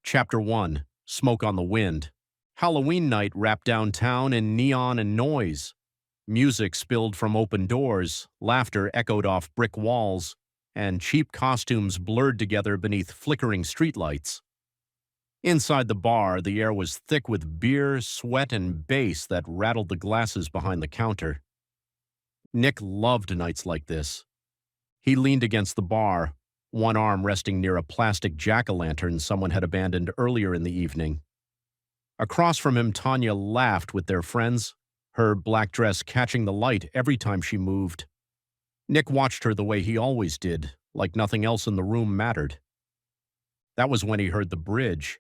Chapter 1 Smoke on the Wind. Halloween night wrapped downtown in neon and noise. Music spilled from open doors, laughter echoed off brick walls, and cheap costumes blurred together beneath flickering streetlights. Inside the bar, the air was thick with beer, sweat, and bass that rattled the glasses behind the counter. Nick loved nights like this. He leaned against the bar, one arm resting near a plastic jack-o'-lantern someone had abandoned earlier in the evening. Across from him, Tanya laughed with their friends, her black dress catching the light every time she moved. Nick watched her the way he always did, like nothing else in the room mattered. That was when he heard the bridge.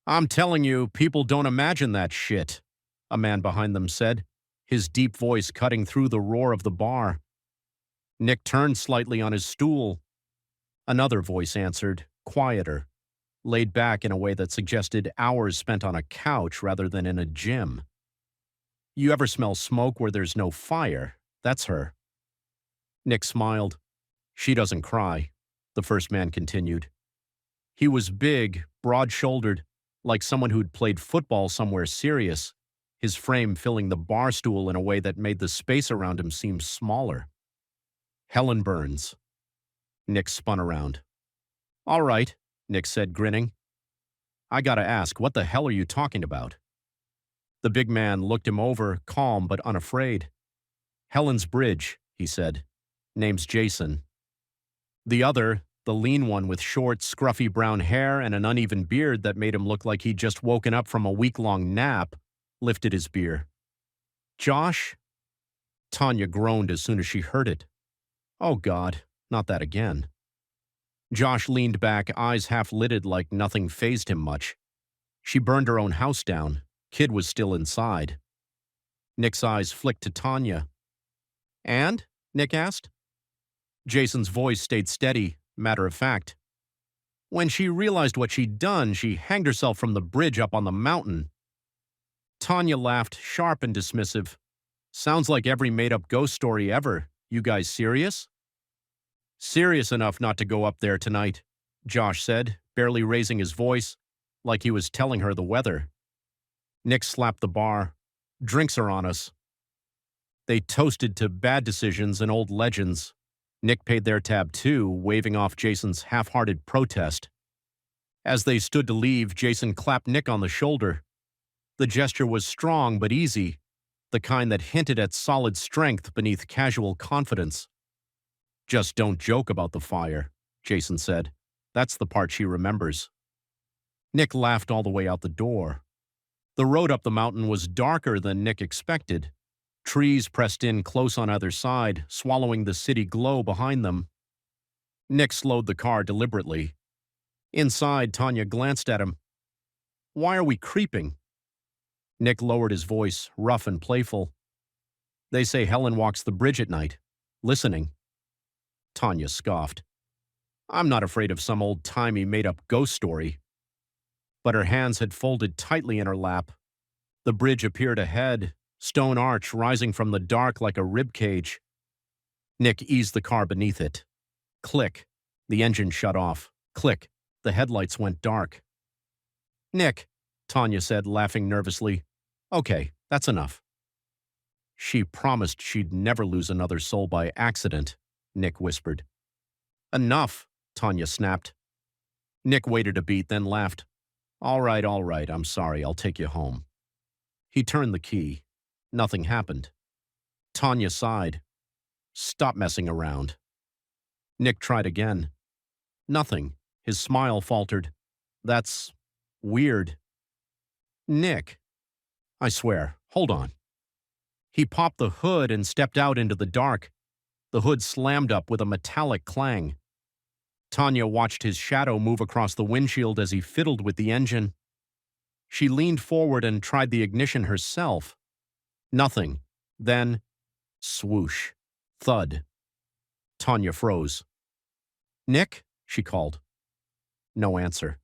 "I'm telling you, people don't imagine that shit," a man behind them said, his deep voice cutting through the roar of the bar. Nick turned slightly on his stool. Another voice answered, quieter, laid back in a way that suggested hours spent on a couch rather than in a gym. "You ever smell smoke where there's no fire? That's her." Nick smiled. "She doesn't cry," the first man continued. He was big, broad-shouldered, like someone who'd played football somewhere serious, his frame filling the bar stool in a way that made the space around him seem smaller. "Helen Burns." Nick spun around. "All right," Nick said, grinning. "I gotta ask, what the hell are you talking about?" The big man looked him over, calm but unafraid. "Helen's Bridge," he said. "Name's Jason." The other, the lean one with short, scruffy brown hair and an uneven beard that made him look like he'd just woken up from a week-long nap, lifted his beer. "Josh?" Tanya groaned as soon as she heard it. "Oh, God, not that again." Josh leaned back, eyes half-lidded like nothing fazed him much. She burned her own house down. Kid was still inside. Nick's eyes flicked to Tanya. "And?" Nick asked. Jason's voice stayed steady, matter of fact. "When she realized what she'd done, she hanged herself from the bridge up on the mountain." Tanya laughed, sharp and dismissive. "Sounds like every made-up ghost story ever. You guys serious?" "Serious enough not to go up there tonight," Josh said, barely raising his voice, like he was telling her the weather. Nick slapped the bar. "Drinks are on us." They toasted to bad decisions and old legends. Nick paid their tab too, waving off Jason's half-hearted protest. As they stood to leave, Jason clapped Nick on the shoulder. The gesture was strong but easy, the kind that hinted at solid strength beneath casual confidence. "Just don't joke about the fire," Jason said. "That's the part she remembers." Nick laughed all the way out the door. The road up the mountain was darker than Nick expected. Trees pressed in close on either side, swallowing the city glow behind them. Nick slowed the car deliberately. Inside, Tanya glanced at him. "Why are we creeping?" Nick lowered his voice, rough and playful. "They say Helen walks the bridge at night, listening." Tanya scoffed. "I'm not afraid of some old-timey made-up ghost story." But her hands had folded tightly in her lap. The bridge appeared ahead, stone arch rising from the dark like a rib cage. Nick eased the car beneath it. Click. The engine shut off. Click. The headlights went dark. "Nick," Tanya said, laughing nervously. "Okay, that's enough." "She promised she'd never lose another soul by accident," Nick whispered. "Enough," Tanya snapped. Nick waited a beat, then laughed. All right, I'm sorry, I'll take you home." He turned the key. Nothing happened. Tanya sighed. "Stop messing around." Nick tried again. Nothing. His smile faltered. "That's weird." "Nick." "I swear, hold on." He popped the hood and stepped out into the dark. The hood slammed up with a metallic clang. Tanya watched his shadow move across the windshield as he fiddled with the engine. She leaned forward and tried the ignition herself. Nothing. Then, swoosh. Thud. Tanya froze. "Nick?" she called. No answer.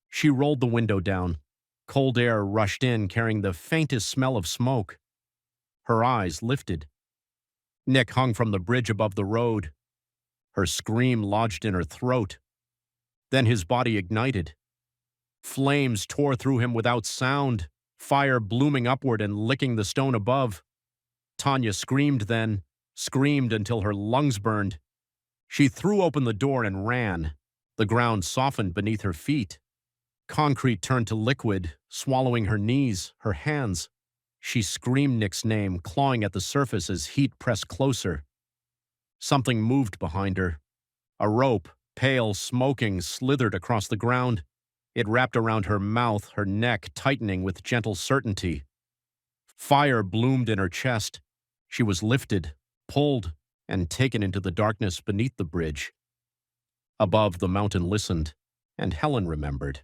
She rolled the window down. Cold air rushed in, carrying the faintest smell of smoke. Her eyes lifted. Nick hung from the bridge above the road. Her scream lodged in her throat. Then his body ignited. Flames tore through him without sound, fire blooming upward and licking the stone above. Tanya screamed then, screamed until her lungs burned. She threw open the door and ran. The ground softened beneath her feet. Concrete turned to liquid, swallowing her knees, her hands. She screamed Nick's name, clawing at the surface as heat pressed closer. Something moved behind her. A rope, pale, smoking, slithered across the ground. It wrapped around her mouth, her neck tightening with gentle certainty. Fire bloomed in her chest. She was lifted, pulled, and taken into the darkness beneath the bridge. Above, the mountain listened, and Helen remembered.